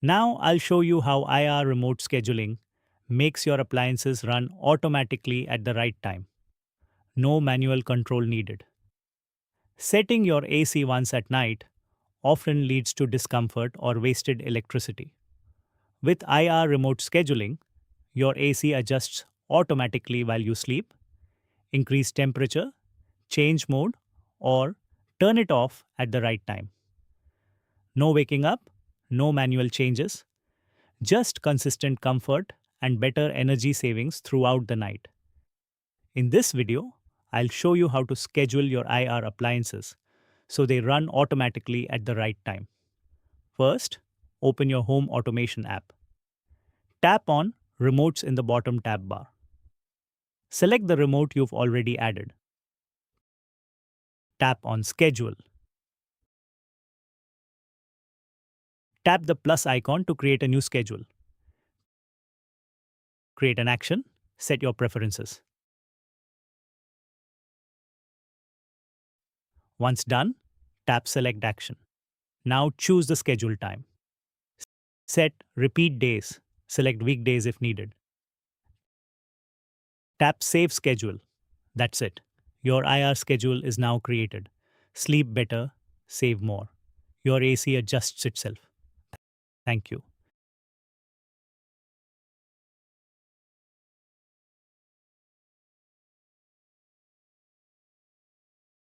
Now I'll show you how IR remote scheduling makes your appliances run automatically at the right time. No manual control needed. Setting your AC once at night often leads to discomfort or wasted electricity. With IR remote scheduling, your AC adjusts automatically while you sleep, increase temperature, change mode, or turn it off at the right time. No waking up, no manual changes, just consistent comfort and better energy savings throughout the night. In this video, I'll show you how to schedule your IR appliances so they run automatically at the right time. First, open your home automation app. Tap on Remotes in the bottom tab bar. Select the remote you've already added. Tap on Schedule. Tap the plus icon to create a new schedule. Create an action. Set your preferences. Once done, tap Select Action. Now choose the schedule time. Set Repeat Days. Select weekdays if needed. Tap Save Schedule. That's it. Your IR schedule is now created. Sleep better, save more. Your AC adjusts itself. Thank you.